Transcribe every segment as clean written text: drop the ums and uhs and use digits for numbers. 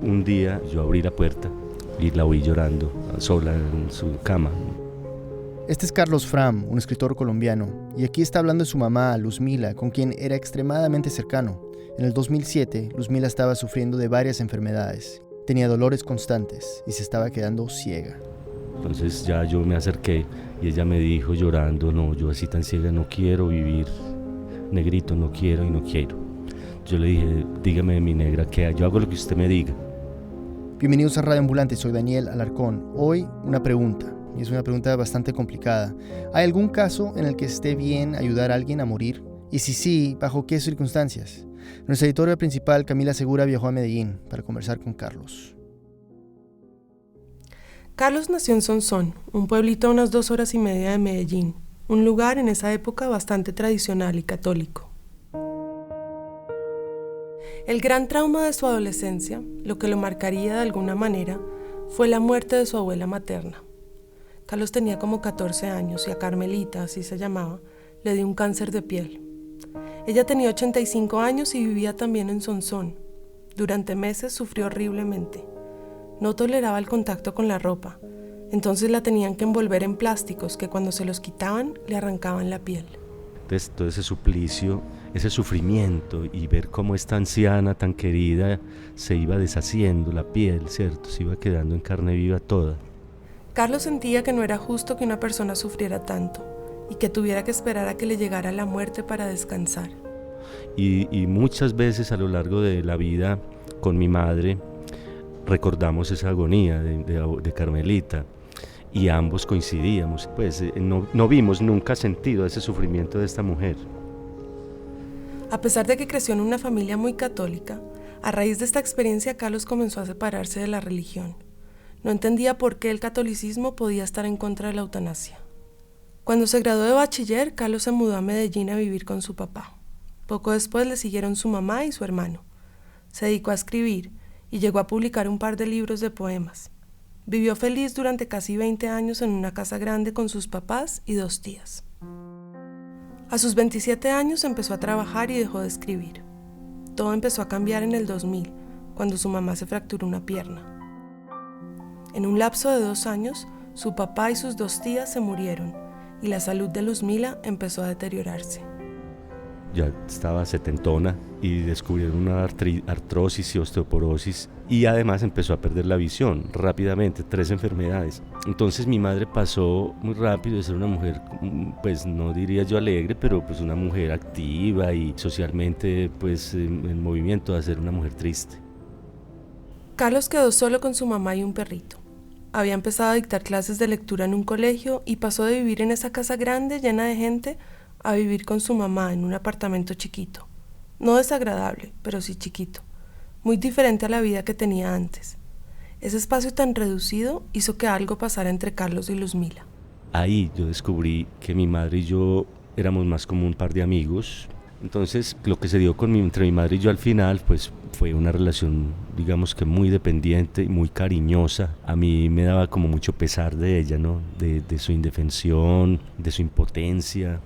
Un día yo abrí la puerta y la oí llorando, sola en su cama. Este es Carlos Fram, un escritor colombiano, y aquí está hablando de su mamá, Luzmila, con quien era extremadamente cercano. En el 2007, Luzmila estaba sufriendo de varias enfermedades, tenía dolores constantes y se estaba quedando ciega. Entonces ya yo me acerqué y ella me dijo llorando, no, yo así tan ciega no quiero vivir, negrito, no quiero y no quiero. Yo le dije, dígame mi negra, que yo hago lo que usted me diga. Bienvenidos a Radio Ambulante, soy Daniel Alarcón. Hoy una pregunta, y es una pregunta bastante complicada. ¿Hay algún caso en el que esté bien ayudar a alguien a morir? Y si sí, ¿bajo qué circunstancias? Nuestra editora principal, Camila Segura, viajó a Medellín para conversar con Carlos. Carlos nació en Sonsón, un pueblito a unas 2 horas y media de Medellín, un lugar en esa época bastante tradicional y católico. El gran trauma de su adolescencia, lo que lo marcaría de alguna manera, fue la muerte de su abuela materna. Carlos tenía como 14 años y a Carmelita, así se llamaba, le dio un cáncer de piel. Ella tenía 85 años y vivía también en Sonsón. Durante meses sufrió horriblemente. No toleraba el contacto con la ropa, entonces la tenían que envolver en plásticos que cuando se los quitaban le arrancaban la piel. Entonces todo ese suplicio, ese sufrimiento y ver cómo esta anciana tan querida se iba deshaciendo la piel, ¿cierto? Se iba quedando en carne viva toda. Carlos sentía que no era justo que una persona sufriera tanto y que tuviera que esperar a que le llegara la muerte para descansar. Y muchas veces a lo largo de la vida con mi madre recordamos esa agonía de Carmelita y ambos coincidíamos, pues no vimos nunca sentido ese sufrimiento de esta mujer. A pesar de que creció en una familia muy católica, a raíz de esta experiencia Carlos comenzó a separarse de la religión. No entendía por qué el catolicismo podía estar en contra de la eutanasia. Cuando se graduó de bachiller, Carlos se mudó a Medellín a vivir con su papá. Poco después le siguieron su mamá y su hermano. Se dedicó a escribir y llegó a publicar un par de libros de poemas. Vivió feliz durante casi 20 años en una casa grande con sus papás y 2 tías. A sus 27 años empezó a trabajar y dejó de escribir. Todo empezó a cambiar en el 2000, cuando su mamá se fracturó una pierna. En un lapso de 2 años, su papá y sus 2 tías se murieron y la salud de Luzmila empezó a deteriorarse. Ya estaba setentona y descubrieron una artrosis y osteoporosis y además empezó a perder la visión rápidamente, 3 enfermedades. Entonces mi madre pasó muy rápido de ser una mujer, pues no diría yo alegre, pero pues una mujer activa y socialmente pues en movimiento, a ser una mujer triste. Carlos quedó solo con su mamá y un perrito. Había empezado a dictar clases de lectura en un colegio y pasó de vivir en esa casa grande llena de gente a vivir con su mamá en un apartamento chiquito. No desagradable, pero sí chiquito. Muy diferente a la vida que tenía antes. Ese espacio tan reducido hizo que algo pasara entre Carlos y Luzmila. Ahí yo descubrí que mi madre y yo éramos más como un par de amigos. Entonces lo que se dio entre mi madre y yo al final pues fue una relación digamos que muy dependiente y muy cariñosa. A mí me daba como mucho pesar de ella, ¿no? De su indefensión, de su impotencia.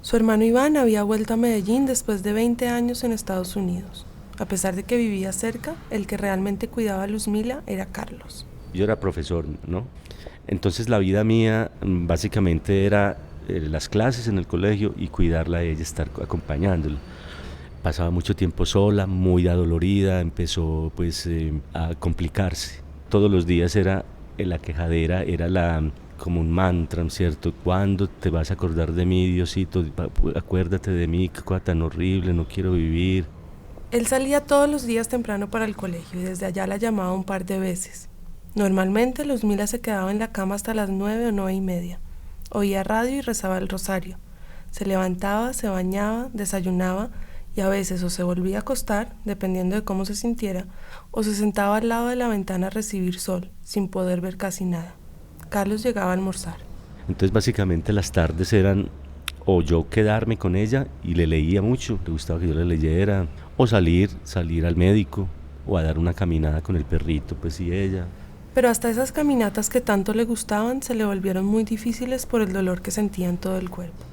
Su hermano Iván había vuelto a Medellín después de 20 años en Estados Unidos. A pesar de que vivía cerca, el que realmente cuidaba a Luzmila era Carlos. Yo era profesor, ¿no? Entonces la vida mía básicamente era las clases en el colegio y cuidarla a ella, estar acompañándola. Pasaba mucho tiempo sola, muy adolorida, empezó pues a complicarse. Todos los días era la quejadera, era como un mantra, ¿cierto? ¿Cuándo te vas a acordar de mí, Diosito? Acuérdate de mí, qué cosa tan horrible, no quiero vivir. Él salía todos los días temprano para el colegio y desde allá la llamaba un par de veces. Normalmente Luzmila se quedaba en la cama hasta las 9 o 9:30. Oía radio y rezaba el rosario. Se levantaba, se bañaba, desayunaba y a veces o se volvía a acostar, dependiendo de cómo se sintiera, o se sentaba al lado de la ventana a recibir sol, sin poder ver casi nada. Carlos llegaba a almorzar. Entonces básicamente las tardes eran o yo quedarme con ella y le leía mucho, le gustaba que yo le leyera, o salir al médico o a dar una caminada con el perrito, pues y ella. Pero hasta esas caminatas que tanto le gustaban se le volvieron muy difíciles por el dolor que sentía en todo el cuerpo.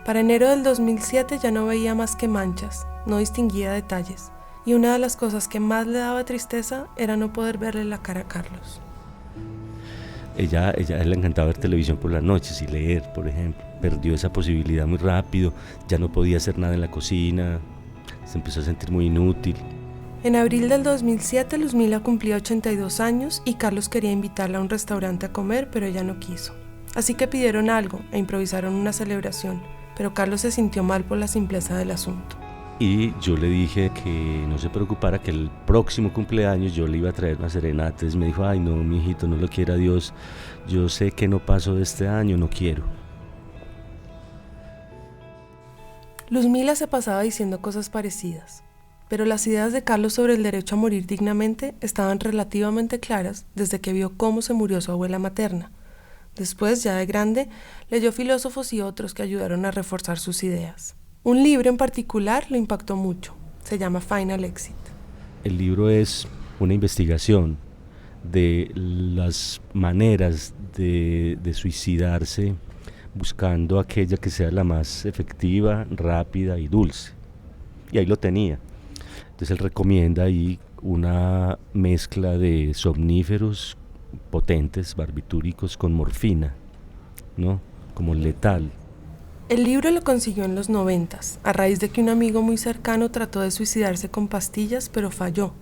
Para enero del 2007 ya no veía más que manchas, no distinguía detalles, y una de las cosas que más le daba tristeza era no poder verle la cara a Carlos. Ella le encantaba ver televisión por las noches y leer, por ejemplo. Perdió esa posibilidad muy rápido, ya no podía hacer nada en la cocina, se empezó a sentir muy inútil. En abril del 2007, Luzmila cumplía 82 años y Carlos quería invitarla a un restaurante a comer, pero ella no quiso. Así que pidieron algo e improvisaron una celebración, pero Carlos se sintió mal por la simpleza del asunto. Y yo le dije que no se preocupara, que el próximo cumpleaños yo le iba a traer una serenata. Entonces me dijo, ay no, mijito, no lo quiera Dios, yo sé que no paso de este año, no quiero. Luzmila se pasaba diciendo cosas parecidas, pero las ideas de Carlos sobre el derecho a morir dignamente estaban relativamente claras desde que vio cómo se murió su abuela materna. Después, ya de grande, leyó filósofos y otros que ayudaron a reforzar sus ideas. Un libro en particular lo impactó mucho, se llama Final Exit. El libro es una investigación de las maneras de suicidarse, buscando aquella que sea la más efectiva, rápida y dulce. Y ahí lo tenía. Entonces él recomienda ahí una mezcla de somníferos potentes, barbitúricos, con morfina, ¿no? Como letal. El libro lo consiguió en los 90s, a raíz de que un amigo muy cercano trató de suicidarse con pastillas, pero falló.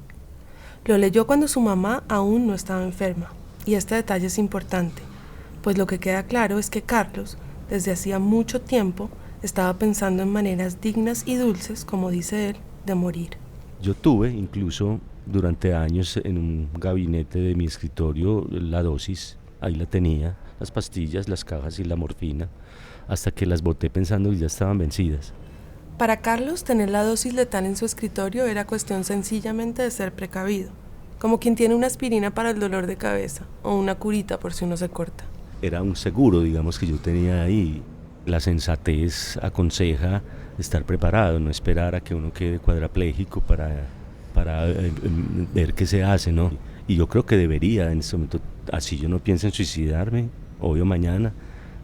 Lo leyó cuando su mamá aún no estaba enferma. Y este detalle es importante, pues lo que queda claro es que Carlos, desde hacía mucho tiempo, estaba pensando en maneras dignas y dulces, como dice él, de morir. Yo tuve incluso durante años en un gabinete de mi escritorio la dosis, ahí la tenía, las pastillas, las cajas y la morfina, hasta que las boté pensando que ya estaban vencidas. Para Carlos, tener la dosis letal en su escritorio era cuestión sencillamente de ser precavido, como quien tiene una aspirina para el dolor de cabeza o una curita por si uno se corta. Era un seguro, digamos, que yo tenía ahí. La sensatez aconseja estar preparado, no esperar a que uno quede cuadrapléjico para ver qué se hace, ¿no? Y yo creo que debería, en este momento, así yo no pienso en suicidarme, hoy o mañana,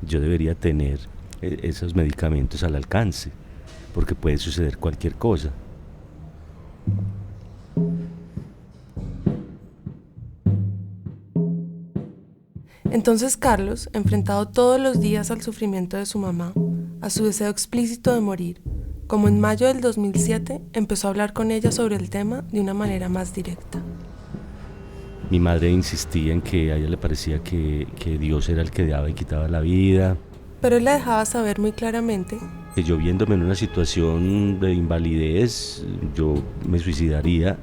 yo debería tener esos medicamentos al alcance, porque puede suceder cualquier cosa. Entonces Carlos, enfrentado todos los días al sufrimiento de su mamá, a su deseo explícito de morir, como en mayo del 2007, empezó a hablar con ella sobre el tema de una manera más directa. Mi madre insistía en que a ella le parecía que Dios era el que daba y quitaba la vida. Pero él la dejaba saber muy claramente Que yo viéndome en una situación de invalidez, yo me suicidaría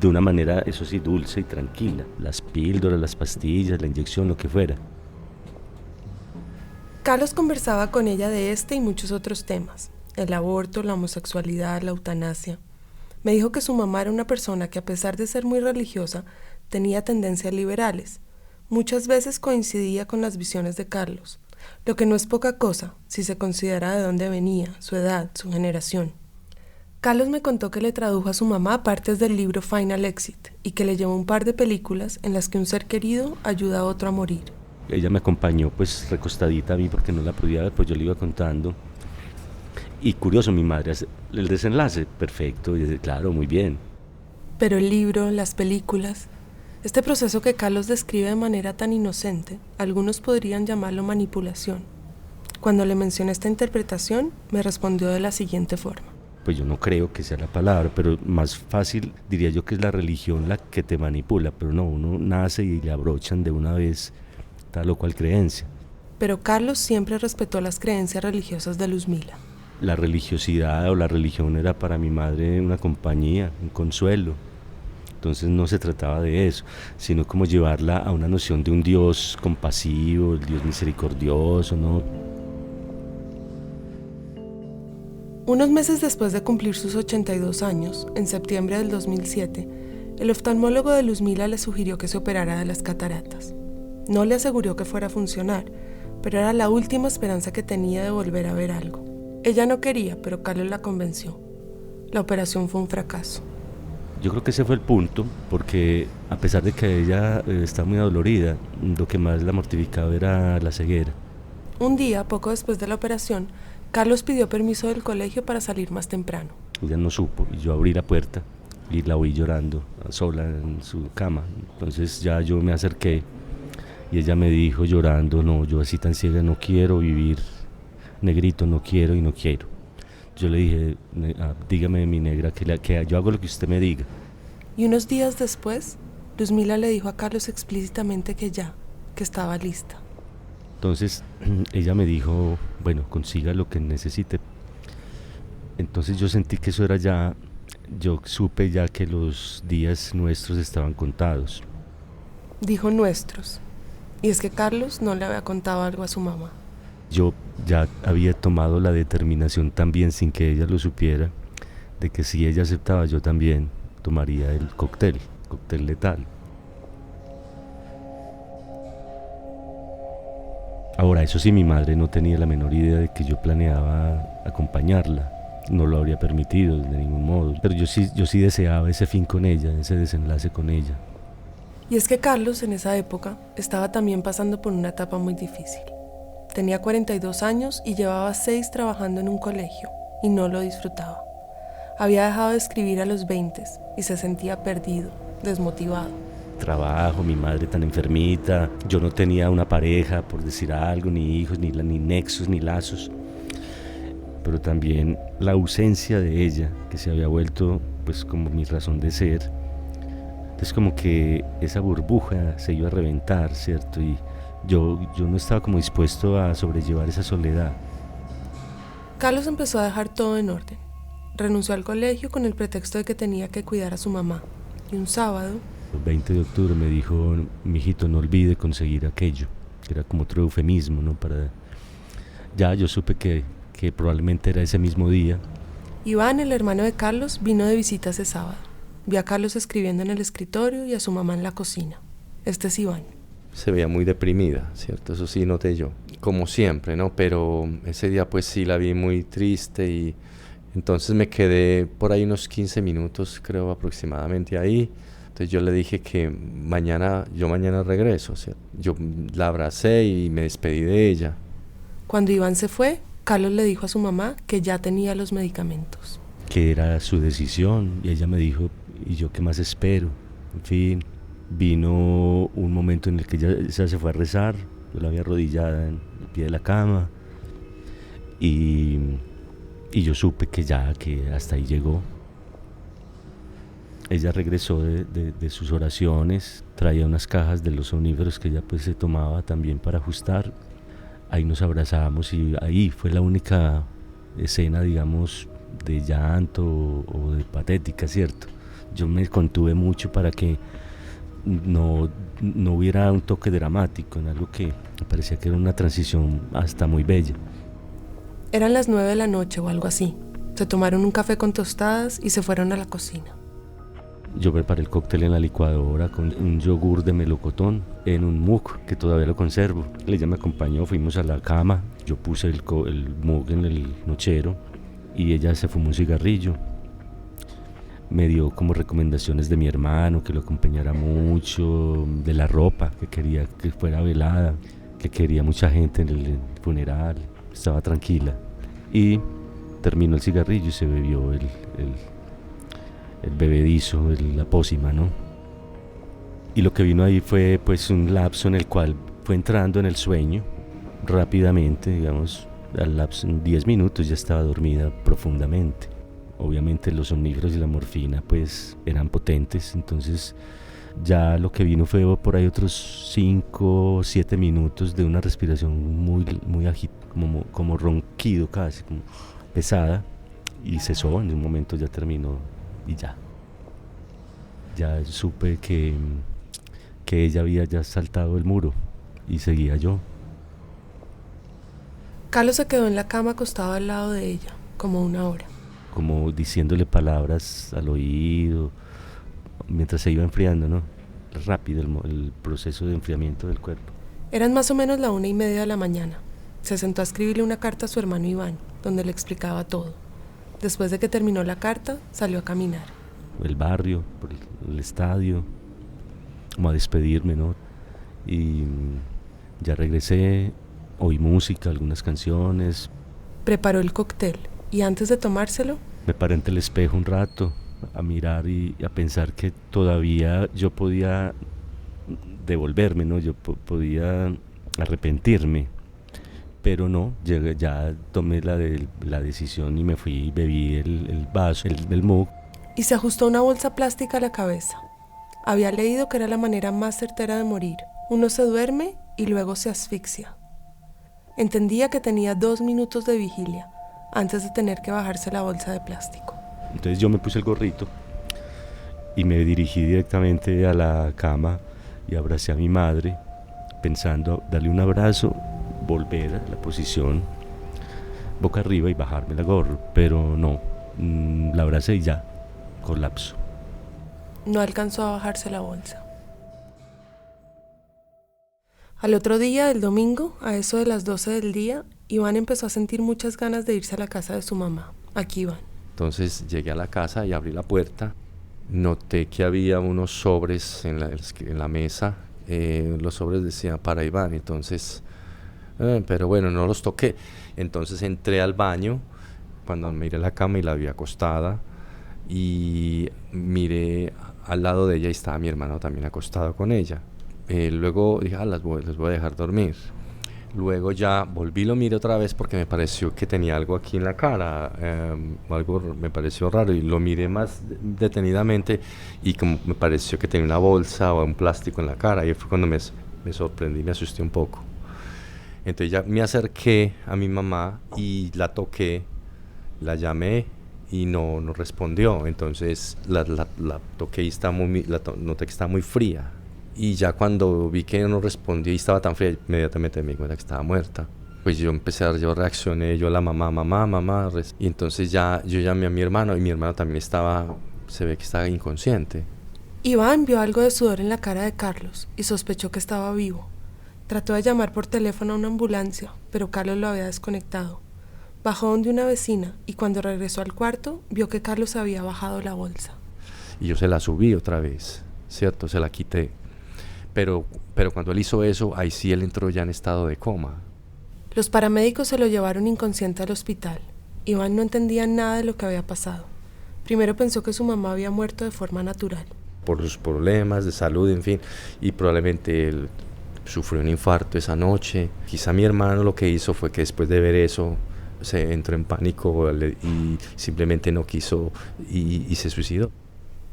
de una manera, eso sí, dulce y tranquila. Las píldoras, las pastillas, la inyección, lo que fuera. Carlos conversaba con ella de este y muchos otros temas: el aborto, la homosexualidad, la eutanasia. Me dijo que su mamá era una persona que, a pesar de ser muy religiosa, tenía tendencias liberales. Muchas veces coincidía con las visiones de Carlos, lo que no es poca cosa si se considera de dónde venía, su edad, su generación. Carlos me contó que le tradujo a su mamá partes del libro Final Exit y que le llevó un par de películas en las que un ser querido ayuda a otro a morir. Ella me acompañó pues recostadita a mí porque no la podía ver, pues yo le iba contando. Y curioso, mi madre hace el desenlace, perfecto, y dice, claro, muy bien. Pero el libro, las películas, este proceso que Carlos describe de manera tan inocente, algunos podrían llamarlo manipulación. Cuando le mencioné esta interpretación, me respondió de la siguiente forma. Pues yo no creo que sea la palabra, pero más fácil diría yo que es la religión la que te manipula, pero no, uno nace y le abrochan de una vez tal o cual creencia. Pero Carlos siempre respetó las creencias religiosas de Luzmila. La religiosidad o la religión era para mi madre una compañía, un consuelo. Entonces no se trataba de eso, sino como llevarla a una noción de un Dios compasivo, el Dios misericordioso, ¿no? Unos meses después de cumplir sus 82 años, en septiembre del 2007, el oftalmólogo de Luzmila le sugirió que se operara de las cataratas. No le aseguró que fuera a funcionar, pero era la última esperanza que tenía de volver a ver algo. Ella no quería, pero Carlos la convenció. La operación fue un fracaso. Yo creo que ese fue el punto, porque a pesar de que ella está muy adolorida, lo que más la mortificaba era la ceguera. Un día, poco después de la operación, Carlos pidió permiso del colegio para salir más temprano. Ella no supo y yo abrí la puerta y la oí llorando sola en su cama. Entonces ya yo me acerqué y ella me dijo llorando, no, yo así tan ciega no quiero vivir, negrito, no quiero y no quiero. Yo le dije, dígame mi negra, que yo hago lo que usted me diga. Y unos días después, Luzmila le dijo a Carlos explícitamente que estaba lista. Entonces ella me dijo, bueno, consiga lo que necesite. Entonces yo sentí que eso era ya, yo supe ya que los días nuestros estaban contados. Dijo nuestros. Y es que Carlos no le había contado algo a su mamá. Yo ya había tomado la determinación también, sin que ella lo supiera, de que si ella aceptaba, yo también tomaría el cóctel letal. Ahora, eso sí, mi madre no tenía la menor idea de que yo planeaba acompañarla. No lo habría permitido de ningún modo. Pero yo sí deseaba ese fin con ella, ese desenlace con ella. Y es que Carlos en esa época estaba también pasando por una etapa muy difícil. Tenía 42 años y llevaba 6 trabajando en un colegio y no lo disfrutaba. Había dejado de escribir a los 20 y se sentía perdido, desmotivado. Trabajo, mi madre tan enfermita, yo no tenía una pareja, por decir algo, ni hijos, ni nexos, ni lazos. Pero también la ausencia de ella, que se había vuelto pues como mi razón de ser. Es como que esa burbuja se iba a reventar, ¿cierto? Y yo no estaba como dispuesto a sobrellevar esa soledad. Carlos empezó a dejar todo en orden. Renunció al colegio con el pretexto de que tenía que cuidar a su mamá. Y un sábado, El 20 de octubre me dijo, mijito, no olvide conseguir aquello. Era como otro eufemismo, ¿no? Ya yo supe que probablemente era ese mismo día. Iván, el hermano de Carlos, vino de visita ese sábado. Vio a Carlos escribiendo en el escritorio y a su mamá en la cocina. Este es Iván. Se veía muy deprimida, ¿cierto? Eso sí noté yo, como siempre, ¿no? Pero ese día pues sí la vi muy triste y entonces me quedé por ahí unos 15 minutos, creo aproximadamente ahí. Entonces yo le dije que mañana regreso, ¿cierto? Yo la abracé y me despedí de ella. Cuando Iván se fue, Carlos le dijo a su mamá que ya tenía los medicamentos. Que era su decisión y ella me dijo, ¿y yo qué más espero? En fin, vino un momento en el que ella se fue a rezar, yo la había arrodillada en el pie de la cama y yo supe que hasta ahí llegó. Ella regresó de sus oraciones, traía unas cajas de los somníferos que ella pues se tomaba también para ajustar. Ahí nos abrazamos y ahí fue la única escena, digamos, de llanto o de patética, ¿cierto? Yo me contuve mucho para que no hubiera un toque dramático en algo que me parecía que era una transición hasta muy bella. Eran las 9 de la noche o algo así. Se tomaron un café con tostadas y se fueron a la cocina. Yo preparé el cóctel en la licuadora con un yogur de melocotón en un mug que todavía lo conservo. Ella me acompañó, fuimos a la cama, yo puse el mug en el nochero y ella se fumó un cigarrillo. Me dio como recomendaciones de mi hermano, que lo acompañara mucho, de la ropa, que quería que fuera velada, que quería mucha gente en el funeral. Estaba tranquila y terminó el cigarrillo y se bebió el bebedizo, la pócima, ¿no? Y lo que vino ahí fue pues un lapso en el cual fue entrando en el sueño rápidamente, digamos, al lapso en 10 minutos ya estaba dormida profundamente. Obviamente los somníferos y la morfina pues eran potentes, entonces ya lo que vino fue por ahí otros 5 o 7 minutos de una respiración muy agitada, como ronquido casi, como pesada, y cesó, en un momento ya terminó y ya supe que ella había ya saltado el muro y seguía yo. Carlos se quedó en la cama acostado al lado de ella, como una hora. Como diciéndole palabras al oído, mientras se iba enfriando, ¿no? Rápido el proceso de enfriamiento del cuerpo. Eran más o menos la 1:30 de la mañana. Se sentó a escribirle una carta a su hermano Iván, donde le explicaba todo. Después de que terminó la carta, salió a caminar. El barrio, por el estadio, como a despedirme, ¿no? Y ya regresé, oí música, algunas canciones, Preparó el cóctel y antes de tomárselo, Me paré ante el espejo un rato a mirar y a pensar que todavía yo podía devolverme, ¿no? Yo podía arrepentirme, pero no, ya tomé la decisión y me fui y bebí el vaso, el mug. y se ajustó una bolsa plástica a la cabeza. Había leído que era la manera más certera de morir. Uno se duerme y luego se asfixia. Entendía que tenía 2 minutos de vigilia antes de tener que bajarse la bolsa de plástico. Entonces yo me puse el gorrito y me dirigí directamente a la cama y abracé a mi madre, pensando darle un abrazo, volver a la posición boca arriba y bajarme la gorra, pero no, la abracé y ya, colapso. No alcanzó a bajarse la bolsa. Al otro día, el domingo, a eso de las 12 del día, Iván empezó a sentir muchas ganas de irse a la casa de su mamá. Aquí Iván. Entonces llegué a la casa y abrí la puerta. Noté que había unos sobres en la mesa. Los sobres decían para Iván, entonces, pero bueno, no los toqué. Entonces entré al baño, cuando miré la cama y la vi acostada, y miré al lado de ella y estaba mi hermano también acostado con ella. Luego dije, les voy a dejar dormir. Luego ya volví, lo miré otra vez porque me pareció que tenía algo aquí en la cara, algo me pareció raro, y lo miré más detenidamente y como me pareció que tenía una bolsa o un plástico en la cara, y fue cuando me sorprendí, me asusté un poco. Entonces ya me acerqué a mi mamá y la toqué, la llamé y no respondió. Entonces la toqué y noté que estaba muy fría. Y ya cuando vi que no respondía y estaba tan fría, inmediatamente me di cuenta que estaba muerta. Pues yo reaccioné, yo la mamá, y entonces yo llamé a mi hermano, y mi hermano también se ve que estaba inconsciente. Iván vio algo de sudor en la cara de Carlos y sospechó que estaba vivo. Trató de llamar por teléfono a una ambulancia, pero Carlos lo había desconectado. Bajó donde una vecina y cuando regresó al cuarto, vio que Carlos había bajado la bolsa. Y yo se la subí otra vez, ¿cierto? Se la quité. Pero cuando él hizo eso, ahí sí él entró ya en estado de coma. Los paramédicos se lo llevaron inconsciente al hospital. Iván no entendía nada de lo que había pasado. Primero pensó que su mamá había muerto de forma natural. Por sus problemas de salud, en fin, y probablemente él sufrió un infarto esa noche. Quizá mi hermano lo que hizo fue que después de ver eso se entró en pánico y simplemente no quiso y se suicidó.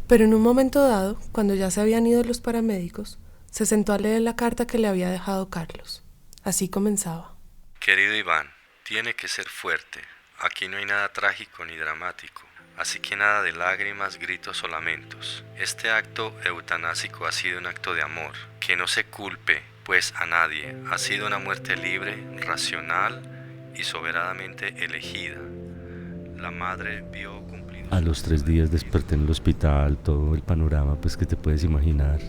Pero en un momento dado, cuando ya se habían ido los paramédicos, se sentó a leer la carta que le había dejado Carlos. Así comenzaba. Querido Iván, tiene que ser fuerte. Aquí no hay nada trágico ni dramático. Así que nada de lágrimas, gritos o lamentos. Este acto eutanásico ha sido un acto de amor. Que no se culpe, pues, a nadie. Ha sido una muerte libre, racional y soberanamente elegida. La madre vio cumplir... A los 3 días desperté en el hospital, todo el panorama pues que te puedes imaginar.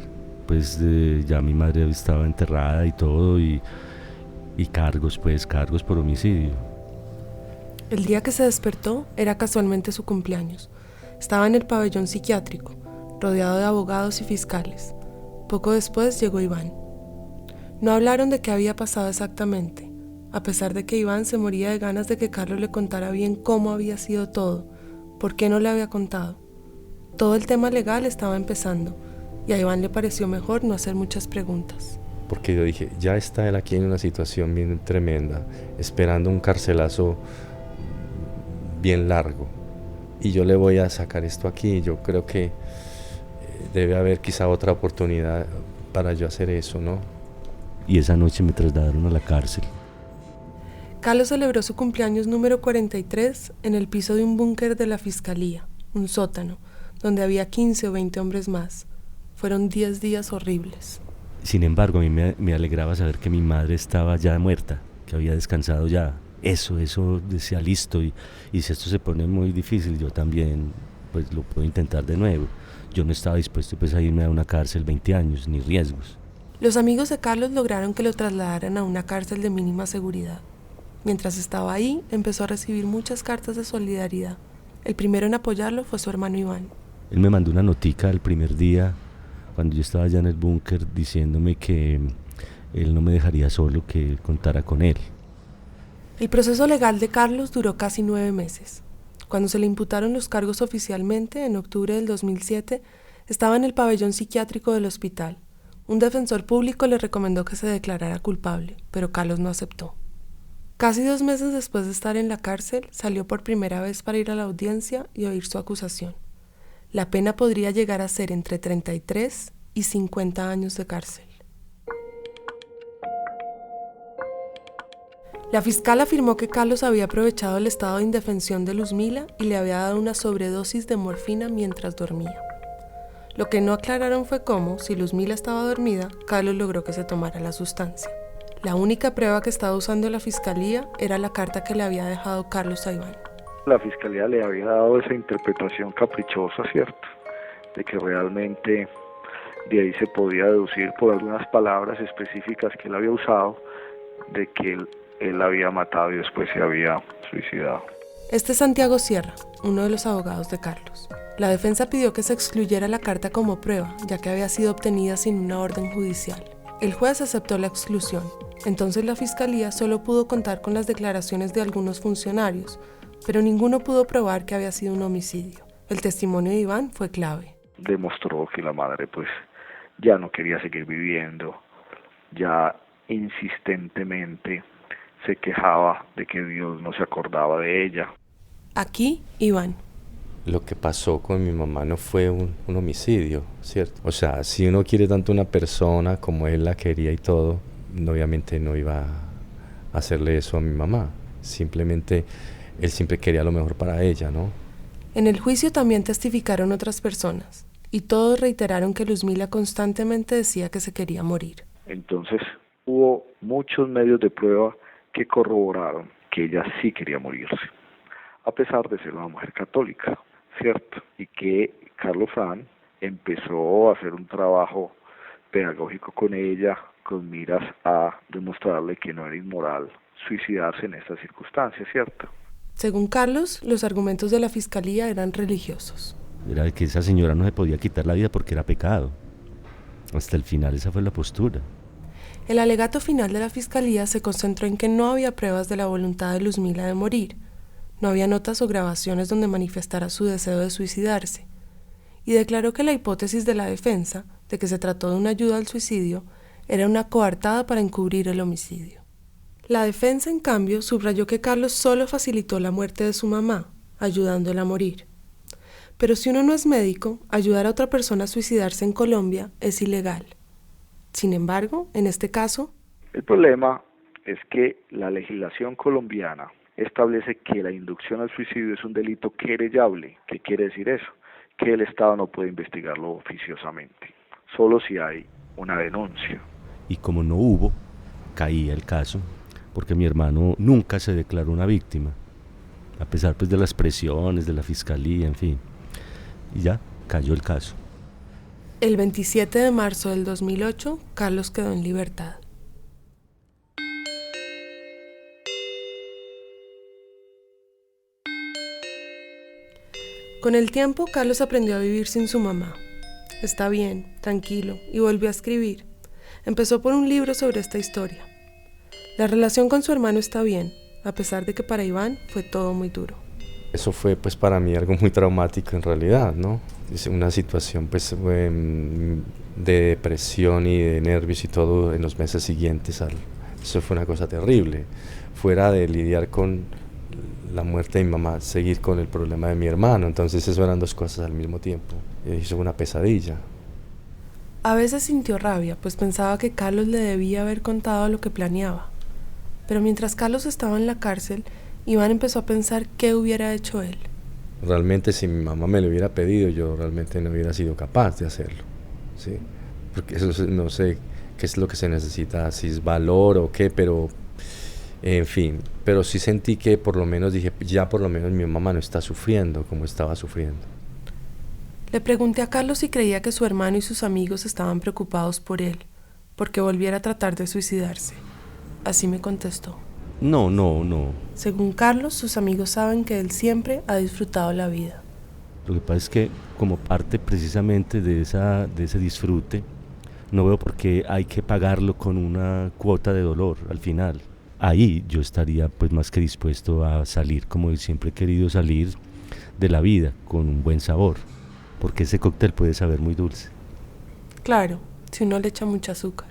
Pues ya mi madre estaba enterrada y todo, y cargos por homicidio. El día que se despertó era casualmente su cumpleaños. Estaba en el pabellón psiquiátrico, rodeado de abogados y fiscales. Poco después llegó Iván. No hablaron de qué había pasado exactamente, a pesar de que Iván se moría de ganas de que Carlos le contara bien cómo había sido todo, por qué no le había contado. Todo el tema legal estaba empezando, y a Iván le pareció mejor no hacer muchas preguntas. Porque yo dije, ya está él aquí en una situación bien tremenda, esperando un carcelazo bien largo, y yo le voy a sacar esto aquí. Yo creo que debe haber quizá otra oportunidad para yo hacer eso, ¿no? Y esa noche me trasladaron a la cárcel. Carlos celebró su cumpleaños número 43 en el piso de un búnker de la fiscalía, un sótano, donde había 15 o 20 hombres más. Fueron 10 días horribles. Sin embargo, a mí me alegraba saber que mi madre estaba ya muerta, que había descansado ya. Eso decía, listo, y si esto se pone muy difícil, yo también pues lo puedo intentar de nuevo. Yo no estaba dispuesto pues a irme a una cárcel 20 años, ni riesgos. Los amigos de Carlos lograron que lo trasladaran a una cárcel de mínima seguridad. Mientras estaba ahí, empezó a recibir muchas cartas de solidaridad. El primero en apoyarlo fue su hermano Iván. Él me mandó una notica el primer día, cuando yo estaba allá en el búnker, diciéndome que él no me dejaría solo, que contara con él. El proceso legal de Carlos duró casi 9 meses. Cuando se le imputaron los cargos oficialmente, en octubre del 2007, estaba en el pabellón psiquiátrico del hospital. Un defensor público le recomendó que se declarara culpable, pero Carlos no aceptó. Casi 2 meses después de estar en la cárcel, salió por primera vez para ir a la audiencia y oír su acusación. La pena podría llegar a ser entre 33 y 50 años de cárcel. La fiscal afirmó que Carlos había aprovechado el estado de indefensión de Luzmila y le había dado una sobredosis de morfina mientras dormía. Lo que no aclararon fue cómo, si Luzmila estaba dormida, Carlos logró que se tomara la sustancia. La única prueba que estaba usando la fiscalía era la carta que le había dejado Carlos a Iván. La fiscalía le había dado esa interpretación caprichosa, ¿cierto? De que realmente de ahí se podía deducir por algunas palabras específicas que él había usado, de que él había matado y después se había suicidado. Este es Santiago Sierra, uno de los abogados de Carlos. La defensa pidió que se excluyera la carta como prueba, ya que había sido obtenida sin una orden judicial. El juez aceptó la exclusión. Entonces la fiscalía solo pudo contar con las declaraciones de algunos funcionarios, pero ninguno pudo probar que había sido un homicidio. El testimonio de Iván fue clave. Demostró que la madre pues ya no quería seguir viviendo, ya insistentemente se quejaba de que Dios no se acordaba de ella. Aquí, Iván. Lo que pasó con mi mamá no fue un homicidio, ¿cierto? O sea, si uno quiere tanto a una persona como él la quería y todo, obviamente no iba a hacerle eso a mi mamá. Simplemente, él siempre quería lo mejor para ella, ¿no? En el juicio también testificaron otras personas, y todos reiteraron que Luzmila constantemente decía que se quería morir. Entonces, hubo muchos medios de prueba que corroboraron que ella sí quería morirse, a pesar de ser una mujer católica, ¿cierto? Y que Carlos Fran empezó a hacer un trabajo pedagógico con ella, con miras a demostrarle que no era inmoral suicidarse en estas circunstancias, ¿cierto? Según Carlos, los argumentos de la fiscalía eran religiosos. Era que esa señora no se podía quitar la vida porque era pecado. Hasta el final esa fue la postura. El alegato final de la fiscalía se concentró en que no había pruebas de la voluntad de Luzmila de morir. No había notas o grabaciones donde manifestara su deseo de suicidarse. Y declaró que la hipótesis de la defensa, de que se trató de una ayuda al suicidio, era una coartada para encubrir el homicidio. La defensa, en cambio, subrayó que Carlos solo facilitó la muerte de su mamá, ayudándola a morir. Pero si uno no es médico, ayudar a otra persona a suicidarse en Colombia es ilegal. Sin embargo, en este caso... El problema es que la legislación colombiana establece que la inducción al suicidio es un delito querellable. ¿Qué quiere decir eso? Que el Estado no puede investigarlo oficiosamente, solo si hay una denuncia. Y como no hubo, caía el caso, porque mi hermano nunca se declaró una víctima, a pesar pues de las presiones de la fiscalía, en fin. Y ya, cayó el caso. El 27 de marzo del 2008, Carlos quedó en libertad. Con el tiempo, Carlos aprendió a vivir sin su mamá. Está bien, tranquilo, y volvió a escribir. Empezó por un libro sobre esta historia. La relación con su hermano está bien, a pesar de que para Iván fue todo muy duro. Eso fue pues para mí algo muy traumático en realidad, ¿no? Es una situación pues de depresión y de nervios y todo en los meses siguientes. Eso fue una cosa terrible. Fuera de lidiar con la muerte de mi mamá, seguir con el problema de mi hermano. Entonces eso eran dos cosas al mismo tiempo. Eso fue una pesadilla. A veces sintió rabia, pues pensaba que Carlos le debía haber contado lo que planeaba. Pero mientras Carlos estaba en la cárcel, Iván empezó a pensar qué hubiera hecho él. Realmente si mi mamá me lo hubiera pedido, yo realmente no hubiera sido capaz de hacerlo, ¿sí? Porque eso no sé qué es lo que se necesita, si es valor o qué, pero en fin. Pero sí sentí que por lo menos dije, ya por lo menos mi mamá no está sufriendo como estaba sufriendo. Le pregunté a Carlos si creía que su hermano y sus amigos estaban preocupados por él, porque volviera a tratar de suicidarse. Así me contestó. No. Según Carlos, sus amigos saben que él siempre ha disfrutado la vida. Lo que pasa es que como parte precisamente de ese disfrute, no veo por qué hay que pagarlo con una cuota de dolor al final. ahí yo estaría pues más que dispuesto a salir como siempre he querido salir de la vida, con un buen sabor, porque ese cóctel puede saber muy dulce. Claro, si uno le echa mucho azúcar.